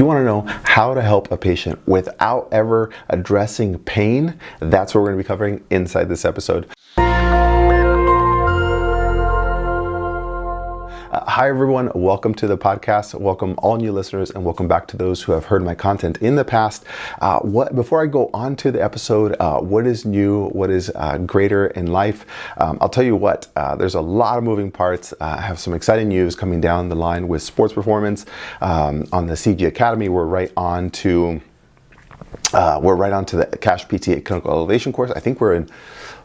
you want to know how to help a patient without ever addressing pain, that's what we're going to be covering inside this episode. Hi everyone, welcome to the podcast. Welcome all new listeners and welcome back to those who have heard my content in the past. Before I go on to the episode, what is new, what is greater in life? I'll tell you what, there's a lot of moving parts. I have some exciting news coming down the line with sports performance. On the CG Academy, we're right on to the Cash PT Clinical Elevation course. I think we're in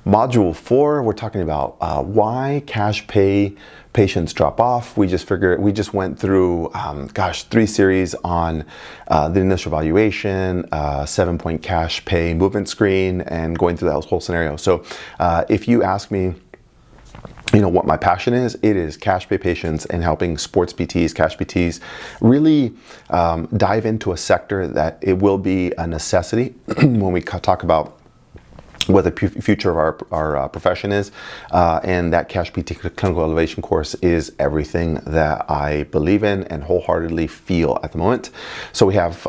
Module 4. We're talking about why cash pay patients drop off. We just went through, 3 series on the initial evaluation, 7-point cash pay movement screen, and going through that whole scenario. So if you ask me, what my passion is, it is cash pay patients and helping sports PTs, cash PTs, really dive into a sector that it will be a necessity when we talk about what the future of our profession is, and that Cash PT Clinical Elevation course is everything that I believe in and wholeheartedly feel at the moment. So we have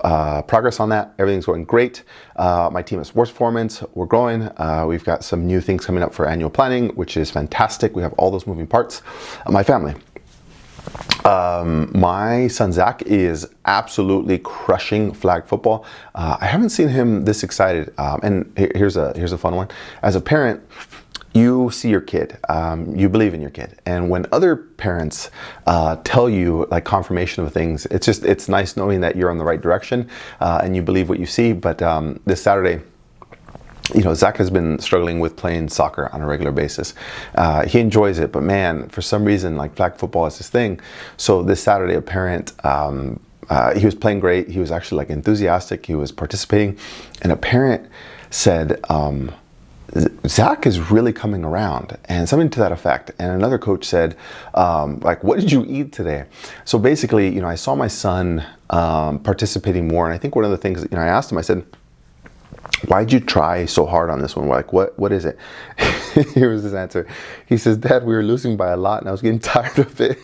progress on that. Everything's going great. My team at Sports Performance, we're growing. We've got some new things coming up for annual planning, which is fantastic. We have all those moving parts. My family. My son Zach is absolutely crushing flag football. I haven't seen him this excited. And here's a fun one. As a parent, you see your kid, you believe in your kid, and when other parents tell you like confirmation of things, it's nice knowing that you're on the right direction and you believe what you see. But this Saturday, Zach has been struggling with playing soccer on a regular basis. He enjoys it, but man, for some reason, like flag football is his thing. So this Saturday, a parent, he was playing great. He was actually like enthusiastic. He was participating, and a parent said, Zach is really coming around, and something to that effect. And another coach said, what did you eat today? So basically, I saw my son participating more, and I think one of the things, I asked him, I said, why'd you try so hard on this one? We're like, what is it? Here was his answer. He says, Dad, we were losing by a lot and I was getting tired of it.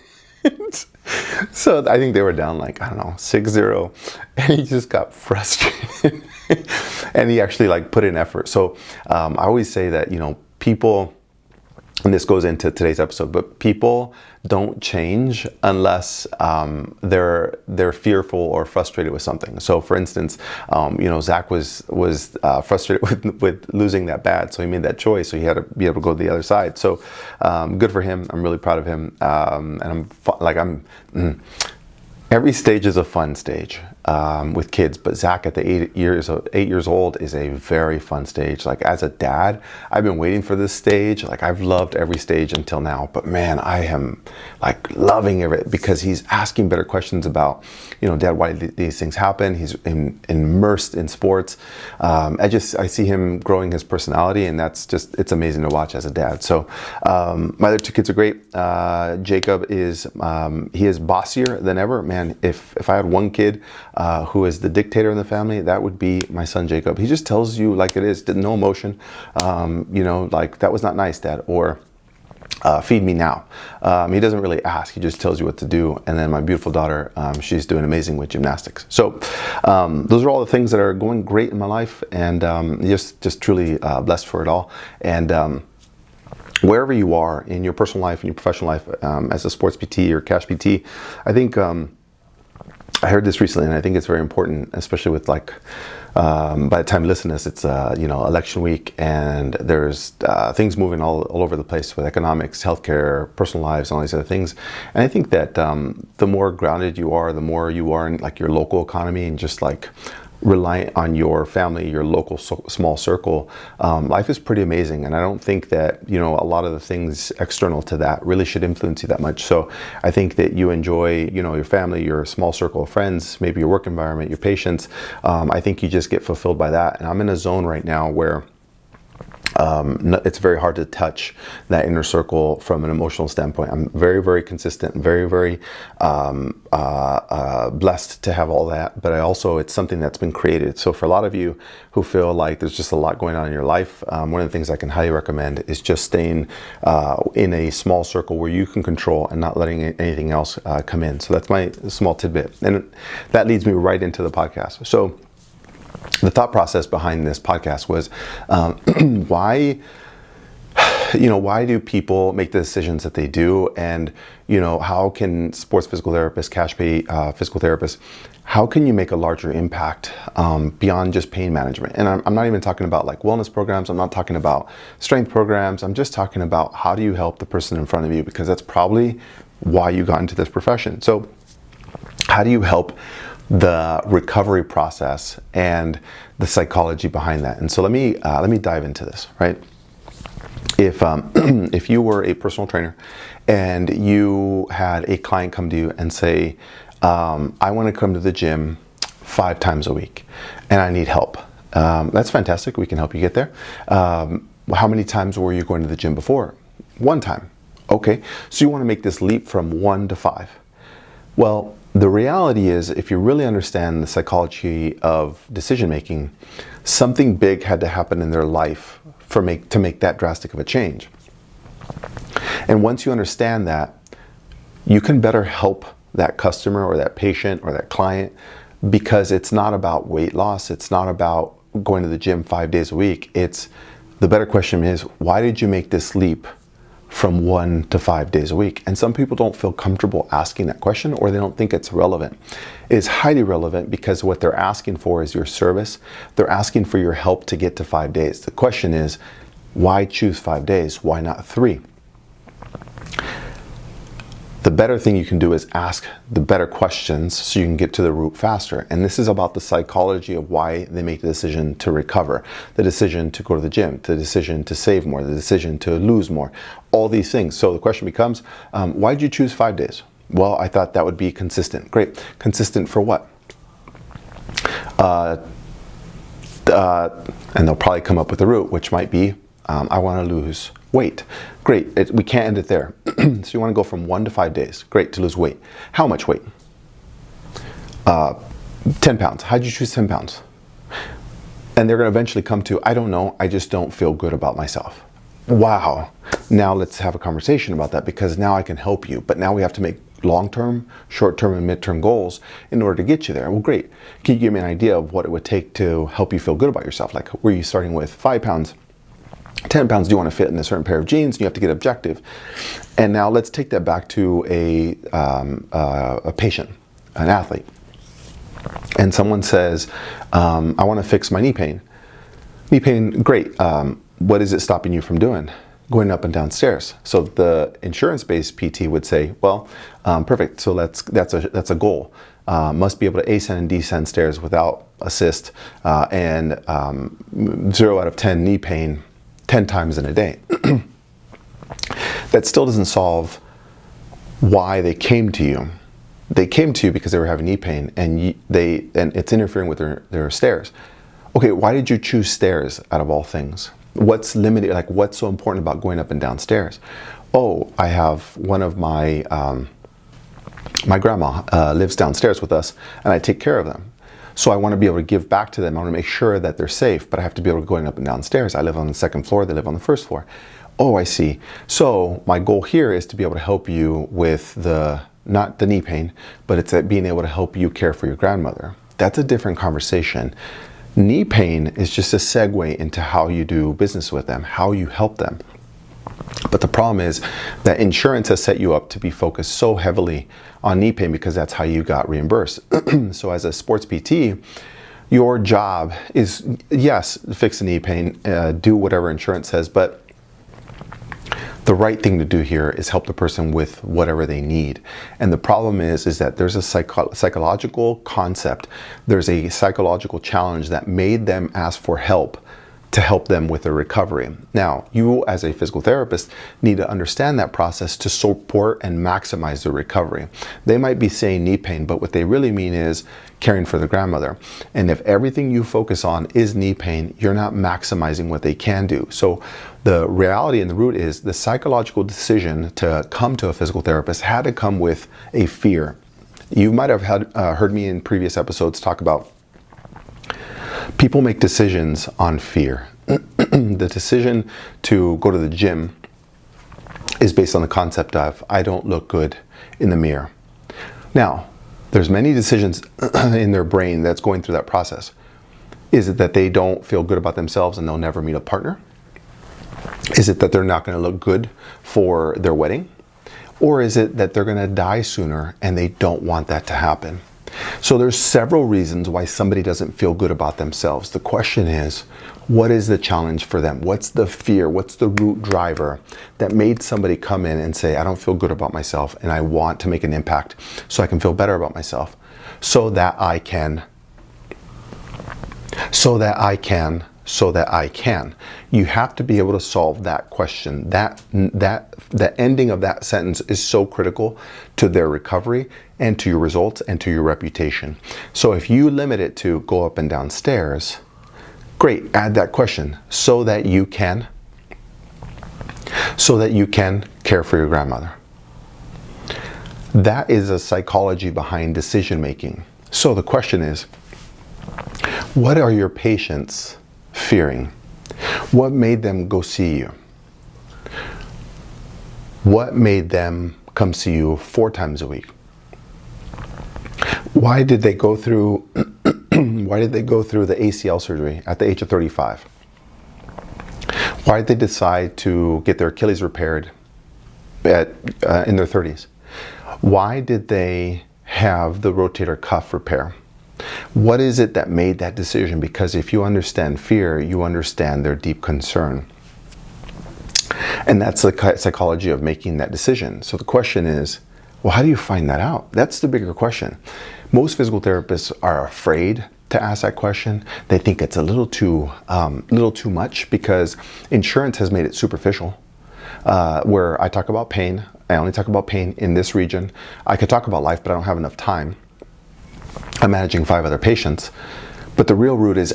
So I think they were down 6-0, and he just got frustrated. And he actually put in effort. So I always say that, people, and this goes into today's episode, but people don't change unless they're fearful or frustrated with something. So for instance, Zach was frustrated with losing that bat, so he made that choice. So he had to be able to go to the other side. So good for him. I'm really proud of him. And every stage is a fun stage with kids, but Zach at the 8 years old is a very fun stage. As a dad, I've been waiting for this stage. I've loved every stage until now, but man, I am loving it because he's asking better questions about, Dad, why did these things happen? He's immersed in sports. I see him growing his personality, and it's amazing to watch as a dad. So my other 2 kids are great. Jacob he is bossier than ever. Man, if I had one kid who is the dictator in the family, that would be my son Jacob. He just tells you like it is, no emotion. That was not nice, Dad, or feed me now. He doesn't really ask, he just tells you what to do. And then my beautiful daughter, she's doing amazing with gymnastics. So those are all the things that are going great in my life, and just truly blessed for it all. And wherever you are in your personal life, in your professional life, as a sports PT or cash PT, I think I heard this recently, and I think it's very important, especially with by the time you listen to this, it's election week, and there's things moving all over the place with economics, healthcare, personal lives, and all these other things. And I think that the more grounded you are, the more you are in your local economy and just reliant on your family, your local small circle, life is pretty amazing. And I don't think that, a lot of the things external to that really should influence you that much. So I think that you enjoy, your family, your small circle of friends, maybe your work environment, your patients. I think you just get fulfilled by that. And I'm in a zone right now where It's very hard to touch that inner circle from an emotional standpoint. I'm very, very consistent, very, very blessed to have all that. But it's something that's been created. So for a lot of you who feel like there's just a lot going on in your life, one of the things I can highly recommend is just staying in a small circle where you can control and not letting anything else come in. So that's my small tidbit. And that leads me right into the podcast. So the thought process behind this podcast was why do people make the decisions that they do, and how can sports physical therapists, cash pay physical therapists, how can you make a larger impact beyond just pain management? And I'm not even talking about like wellness programs. I'm not talking about strength programs. I'm just talking about how do you help the person in front of you, because that's probably why you got into this profession. So how do you help the recovery process and the psychology behind that? And so let me dive into this, right? If you were a personal trainer and you had a client come to you and say, I want to come to the gym 5 times a week and I need help. That's fantastic. We can help you get there. How many times were you going to the gym before? 1 time. Okay. So you want to make this leap from 1 to 5. Well, the reality is, if you really understand the psychology of decision making, something big had to happen in their life to make that drastic of a change. And once you understand that, you can better help that customer or that patient or that client, because it's not about weight loss. It's not about going to the gym 5 days a week. The better question is, why did you make this leap from 1 to 5 days a week? And some people don't feel comfortable asking that question, or they don't think it's relevant. It is highly relevant, because what they're asking for is your service. They're asking for your help to get to 5 days. The question is, why choose 5 days? Why not 3? The better thing you can do is ask the better questions so you can get to the root faster. And this is about the psychology of why they make the decision to recover, the decision to go to the gym, the decision to save more, the decision to lose more, all these things. So the question becomes, why did you choose 5 days? Well, I thought that would be consistent. Great. Consistent for what? And they'll probably come up with a root, which might be, I want to lose weight. Great. We can't end it there. So you want to go from 1 to 5 days. Great, to lose weight. How much weight? 10 pounds. How'd you choose 10 pounds? And they're going to eventually come to, I don't know, I just don't feel good about myself. Wow. Now let's have a conversation about that, because now I can help you. But now we have to make long-term, short-term, and mid-term goals in order to get you there. Well, great. Can you give me an idea of what it would take to help you feel good about yourself? Like, were you starting with 5 pounds? 10 pounds, do you want to fit in a certain pair of jeans? You have to get objective. And now let's take that back to a patient, an athlete. And someone says, I want to fix my knee pain. Knee pain, great. What is it stopping you from doing? Going up and down stairs. So the insurance-based PT would say, well, perfect. So that's a goal. Must be able to ascend and descend stairs without assist, and 0 out of 10 knee pain 10 times in a day. That still doesn't solve why they came to you. They came to you because they were having knee pain, and it's interfering with their stairs. Okay, why did you choose stairs out of all things? What's limited? Like, what's so important about going up and down stairs? Oh, I have one of my my grandma lives downstairs with us, and I take care of them. So I want to be able to give back to them. I want to make sure that they're safe, but I have to be able to go up and down stairs. I live on the 2nd floor. They live on the 1st floor. Oh, I see. So my goal here is to be able to help you with not the knee pain, but it's being able to help you care for your grandmother. That's a different conversation. Knee pain is just a segue into how you do business with them, how you help them. But the problem is that insurance has set you up to be focused so heavily on knee pain because that's how you got reimbursed. So as a sports PT, your job is, yes, fix the knee pain, do whatever insurance says, but the right thing to do here is help the person with whatever they need. And the problem is that there's a psychological concept, there's a psychological challenge that made them ask for help to help them with their recovery. Now, you as a physical therapist need to understand that process to support and maximize their recovery. They might be saying knee pain, but what they really mean is caring for the grandmother. And if everything you focus on is knee pain, you're not maximizing what they can do. So the reality and the root is the psychological decision to come to a physical therapist had to come with a fear. You might have heard me in previous episodes talk about people make decisions on fear. The decision to go to the gym is based on the concept of, I don't look good in the mirror. Now, there's many decisions in their brain that's going through that process. Is it that they don't feel good about themselves and they'll never meet a partner? Is it that they're not going to look good for their wedding? Or is it that they're going to die sooner and they don't want that to happen? So there's several reasons why somebody doesn't feel good about themselves. The question is, what is the challenge for them? What's the fear? What's the root driver that made somebody come in and say, I don't feel good about myself and I want to make an impact so I can feel better about myself, so that I can. You have to be able to solve that question. The ending of that sentence is so critical to their recovery and to your results and to your reputation. So if you limit it to go up and down stairs, great, add that question, so that you can care for your grandmother. That is a psychology behind decision making. So the question is, what are your patients fearing? What made them go see you? What made them come see you 4 times a week? Why did they go through the ACL surgery at the age of 35? Why did they decide to get their Achilles repaired in their 30s? Why did they have the rotator cuff repair? What is it that made that decision? Because if you understand fear, you understand their deep concern. And that's the psychology of making that decision. So the question is, well, how do you find that out? That's the bigger question. Most physical therapists are afraid to ask that question. They think it's a little too much because insurance has made it superficial. Where I talk about pain, I only talk about pain in this region. I could talk about life, but I don't have enough time. I'm managing 5 other patients. But the real root is,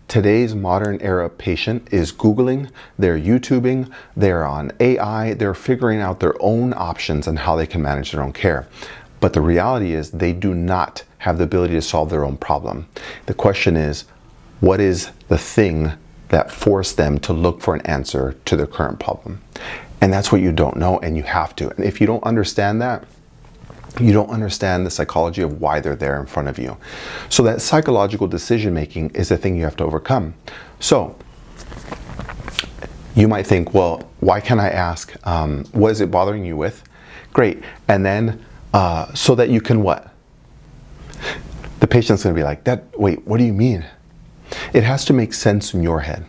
today's modern era patient is Googling, they're YouTubing, they're on AI, they're figuring out their own options and how they can manage their own care. But the reality is they do not have the ability to solve their own problem. The question is, what is the thing that forced them to look for an answer to their current problem? And that's what you don't know, and you have to. And if you don't understand that, you don't understand the psychology of why they're there in front of you. So that psychological decision making is the thing you have to overcome. So you might think, well, why can't I ask, what is it bothering you with? Great. And then so that you can what? The patient's going to be like, wait, what do you mean? It has to make sense in your head.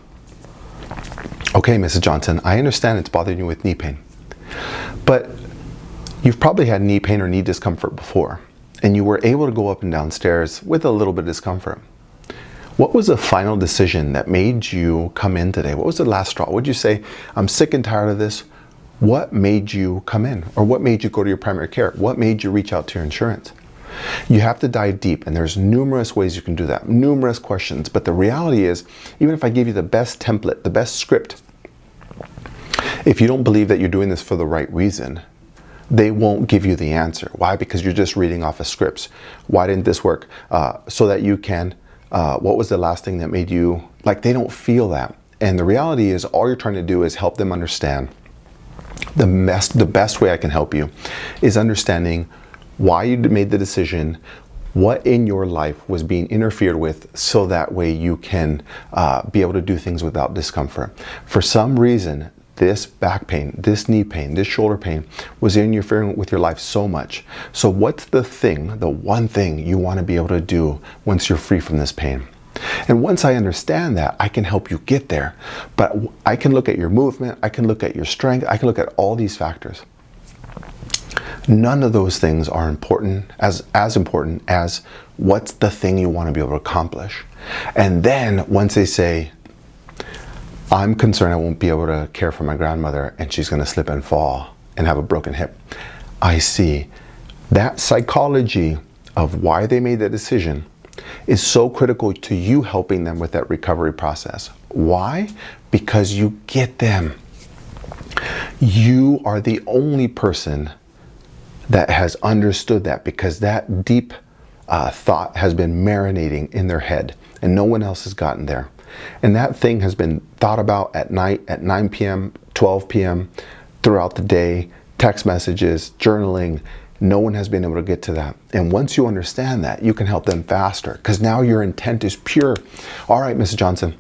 Okay, Mrs. Johnson, I understand it's bothering you with knee pain, but you've probably had knee pain or knee discomfort before, and you were able to go up and down stairs with a little bit of discomfort. What was the final decision that made you come in today? What was the last straw? Would you say, I'm sick and tired of this? What made you come in? Or what made you go to your primary care? What made you reach out to your insurance? You have to dive deep, and there's numerous ways you can do that, numerous questions. But the reality is, even if I give you the best template, the best script, if you don't believe that you're doing this for the right reason, they won't give you the answer. Why? Because you're just reading off of scripts. Why didn't this work? So that you can, what was the last thing that made you, like, they don't feel that. And the reality is, all you're trying to do is help them understand. The best way I can help you is understanding why you made the decision, what in your life was being interfered with, so that way you can be able to do things without discomfort. For some reason, this back pain, this knee pain, this shoulder pain was interfering with your life so much. So what's the thing, the one thing you want to be able to do once you're free from this pain? And once I understand that, I can help you get there. But I can look at your movement, I can look at your strength, I can look at all these factors. None of those things are important, as important as what's the thing you want to be able to accomplish. And then once they say, I'm concerned I won't be able to care for my grandmother and she's going to slip and fall and have a broken hip. I see. That psychology of why they made that decision is so critical to you helping them with that recovery process. Why? Because you get them. You are the only person that has understood that, because that deep thought has been marinating in their head and no one else has gotten there. And that thing has been thought about at night at 9 p.m., 12 p.m., throughout the day, text messages, journaling. No one has been able to get to that. And once you understand that, you can help them faster, because now your intent is pure. All right, Mrs. Johnson,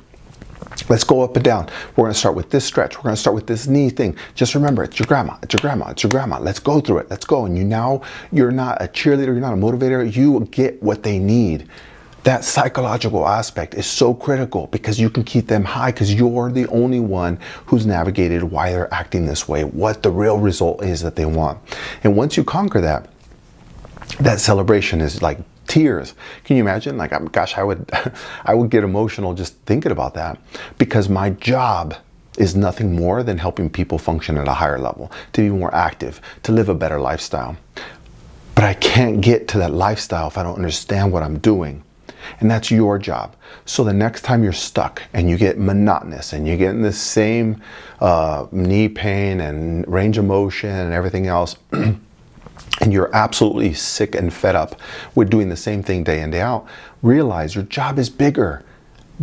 let's go up and down. We're going to start with this stretch. We're going to start with this knee thing. Just remember, it's your grandma. It's your grandma. It's your grandma. Let's go through it. Let's go. And you're not a cheerleader. You're not a motivator. You get what they need. That psychological aspect is so critical, because you can keep them high, because you're the only one who's navigated why they're acting this way, what the real result is that they want. And once you conquer that, that celebration is like tears. Can you imagine? Like, gosh, I would get emotional just thinking about that, because my job is nothing more than helping people function at a higher level, to be more active, to live a better lifestyle. But I can't get to that lifestyle if I don't understand what I'm doing. And that's your job. So the next time you're stuck and you get monotonous and you get in the same knee pain and range of motion and everything else, and you're absolutely sick and fed up with doing the same thing day in, day out, realize your job is bigger.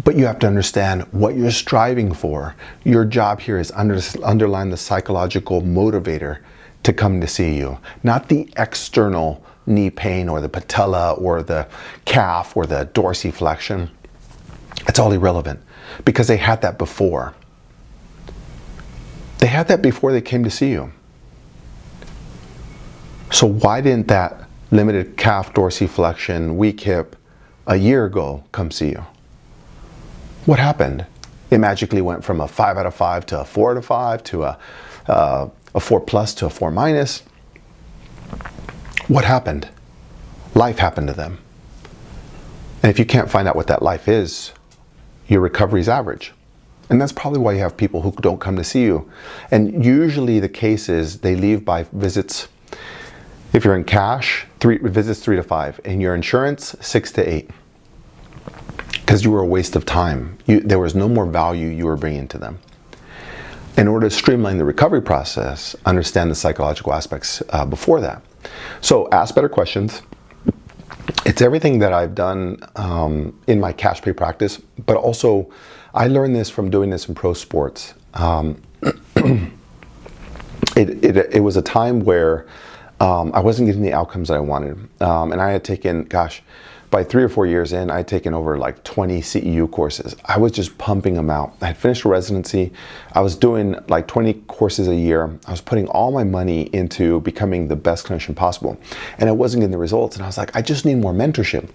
But you have to understand what you're striving for. Your job here is underline the psychological motivator to come to see you, not the external knee pain or the patella or the calf or the dorsiflexion. It's all irrelevant, because they had that before. They had that before they came to see you. So why didn't that limited calf dorsiflexion, weak hip a year ago come see you? What happened? It magically went from a 5 out of 5 to a 4 out of 5 to a 4 plus to a 4 minus. What happened? Life happened to them. And if you can't find out what that life is, your recovery is average. And that's probably why you have people who don't come to see you. And usually the case is they leave by visits. If you're in cash, visits 3 to 5. In your insurance, 6 to 8. Because you were a waste of time. There was no more value you were bringing to them. In order to streamline the recovery process, understand the psychological aspects before that. So ask better questions. It's everything that I've done in my cash pay practice, but also I learned this from doing this in pro sports. It was a time where I wasn't getting the outcomes that I wanted. And I had taken, gosh, by 3 or 4 years in, I had taken over like 20 CEU courses. I was just pumping them out. I had finished residency. I was doing like 20 courses a year. I was putting all my money into becoming the best clinician possible. And I wasn't getting the results. And I was like, I just need more mentorship.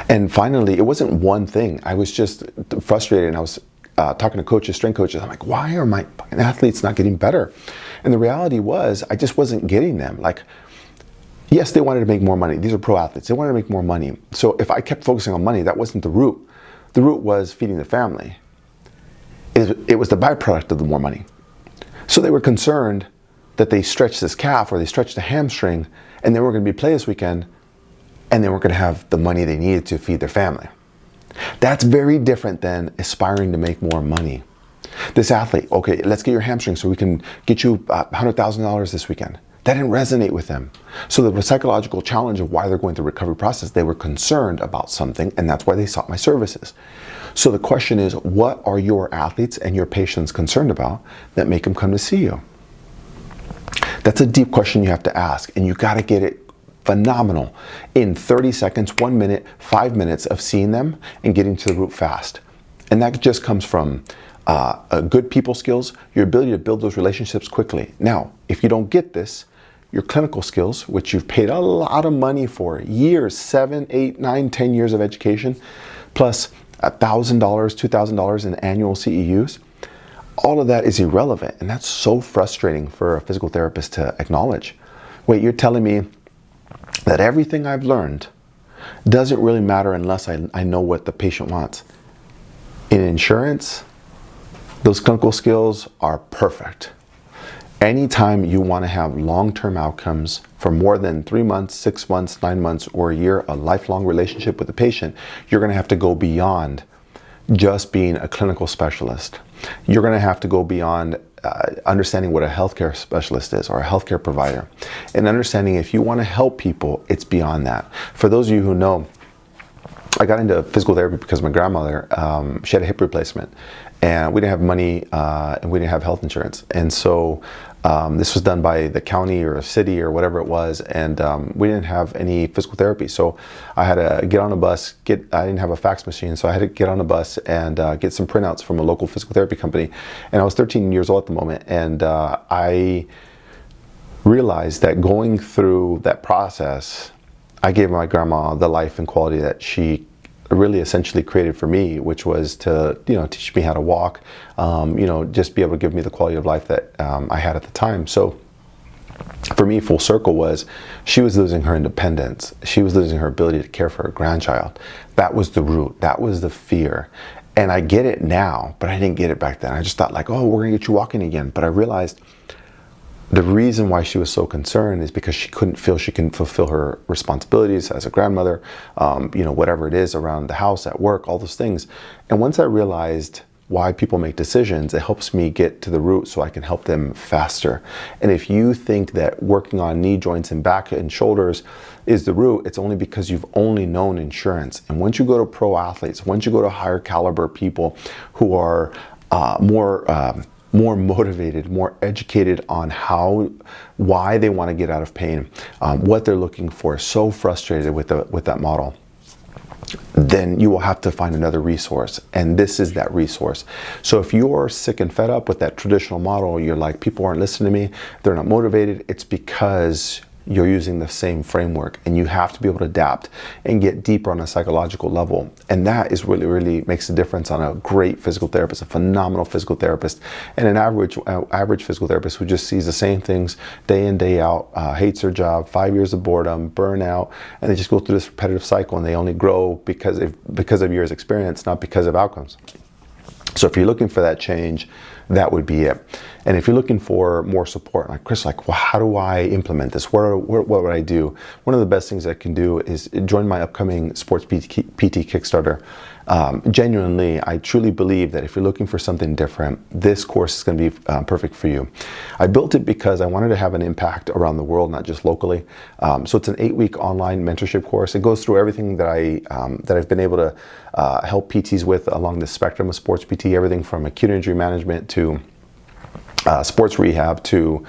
And finally, it wasn't one thing. I was just frustrated. And I was talking to coaches, strength coaches. I'm like, why are my athletes not getting better? And the reality was, I just wasn't getting them. Like, yes, they wanted to make more money. These are pro athletes. They wanted to make more money. So if I kept focusing on money, that wasn't the root. The root was feeding the family. It was the byproduct of the more money. So they were concerned that they stretched this calf or they stretched a hamstring and they were going to be play this weekend and they weren't going to have the money they needed to feed their family. That's very different than aspiring to make more money. This athlete, okay, let's get your hamstring so we can get you $100,000 this weekend. That didn't resonate with them. So the psychological challenge of why they're going through the recovery process, they were concerned about something, and that's why they sought my services. So the question is, what are your athletes and your patients concerned about that make them come to see you? That's a deep question you have to ask, and you got to get it phenomenal in 30 seconds, 1 minute, 5 minutes of seeing them and getting to the root fast. And that just comes from good people skills, your ability to build those relationships quickly. Now, if you don't get this, your clinical skills, which you've paid a lot of money for, years, 7, 8, 9, 10 years of education, plus $1,000, $2,000 in annual CEUs, all of that is irrelevant. And that's so frustrating for a physical therapist to acknowledge. Wait, you're telling me that everything I've learned doesn't really matter unless I know what the patient wants. In insurance, Those clinical skills are perfect. Anytime you want to have long-term outcomes for more than 3 months, 6 months, 9 months, or a year, a lifelong relationship with the patient, you're going to have to go beyond just being a clinical specialist. You're going to have to go beyond understanding what a healthcare specialist is, or a healthcare provider, and understanding if you want to help people, it's beyond that. For those of you who know, I got into physical therapy because my grandmother, she had a hip replacement, and we didn't have money, and we didn't have health insurance. And so this was done by the county or a city or whatever it was, and we didn't have any physical therapy. So I had to get on a bus, I didn't have a fax machine, so I had to get on a bus and get some printouts from a local physical therapy company. And I was 13 years old at the moment, and I realized that going through that process, I gave my grandma the life and quality that she really essentially created for me, which was to, teach me how to walk, just be able to give me the quality of life that I had at the time. So for me, full circle was, she was losing her independence. She was losing her ability to care for her grandchild. That was the root. That was the fear. And I get it now, but I didn't get it back then. I just thought like, oh, we're gonna get you walking again. But I realized the reason why she was so concerned is because she couldn't feel she can fulfill her responsibilities as a grandmother, whatever it is around the house, at work, all those things. And once I realized why people make decisions, it helps me get to the root so I can help them faster. And if you think that working on knee joints and back and shoulders is the root, it's only because you've only known insurance. And once you go to pro athletes, once you go to higher caliber people who are more motivated, more educated on why they want to get out of pain, what they're looking for, so frustrated with that model, then you will have to find another resource. And this is that resource. So if you're sick and fed up with that traditional model, you're like, people aren't listening to me, they're not motivated, it's because you're using the same framework, and you have to be able to adapt and get deeper on a psychological level. And that is really makes a difference on a great physical therapist, a phenomenal physical therapist, and an average physical therapist who just sees the same things day in, day out, hates their job, 5 years of boredom, burnout, and they just go through this repetitive cycle, and they only grow because of years experience, not because of outcomes. So if you're looking for that change, that would be it. And if you're looking for more support, like Chris, well, how do I implement this? What would I do? One of the best things I can do is join my upcoming Sports PT Kickstarter. Genuinely, I truly believe that if you're looking for something different, this course is going to be perfect for you. I built it because I wanted to have an impact around the world, not just locally. So it's an 8-week online mentorship course. It goes through everything that I've been able to help PTs with along the spectrum of sports PT, everything from acute injury management to sports rehab to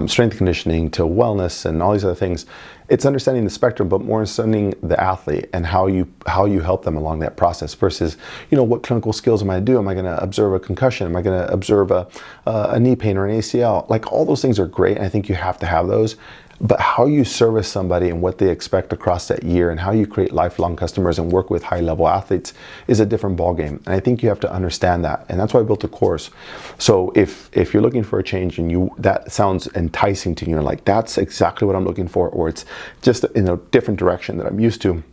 strength conditioning to wellness and all these other things. It's understanding the spectrum, but more understanding the athlete and how you help them along that process versus, what clinical skills am I going to do? Am I going to observe a concussion? Am I going to observe a knee pain or an ACL? Like, all those things are great, and I think you have to have those. But how you service somebody and what they expect across that year, and how you create lifelong customers and work with high-level athletes is a different ballgame. And I think you have to understand that. And that's why I built a course. So if you're looking for a change and that sounds enticing to you, you're like, that's exactly what I'm looking for, or it's just in a different direction that I'm used to,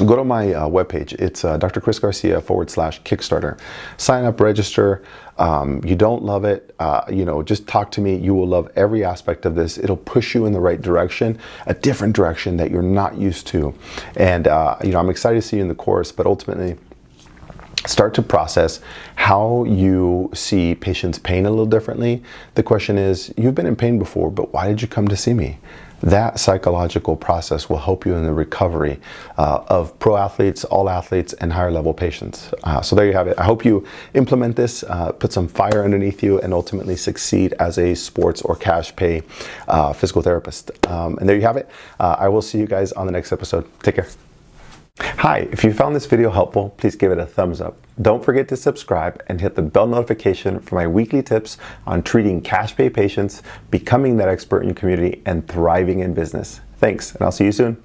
go to my webpage. It's Dr. Chris Garcia /Kickstarter. Sign up, register. You don't love it, just talk to me. You will love every aspect of this. It'll push you in the right direction, a different direction that you're not used to. And, I'm excited to see you in the course, but ultimately, start to process how you see patients' pain a little differently. The question is, you've been in pain before, but why did you come to see me? That psychological process will help you in the recovery of pro athletes, all athletes, and higher level patients. So there you have it. I hope you implement this, put some fire underneath you, and ultimately succeed as a sports or cash pay physical therapist. And there you have it. I will see you guys on the next episode. Take care. Hi, if you found this video helpful, please give it a thumbs up. Don't forget to subscribe and hit the bell notification for my weekly tips on treating cash pay patients, becoming that expert in your community, and thriving in business. Thanks, and I'll see you soon.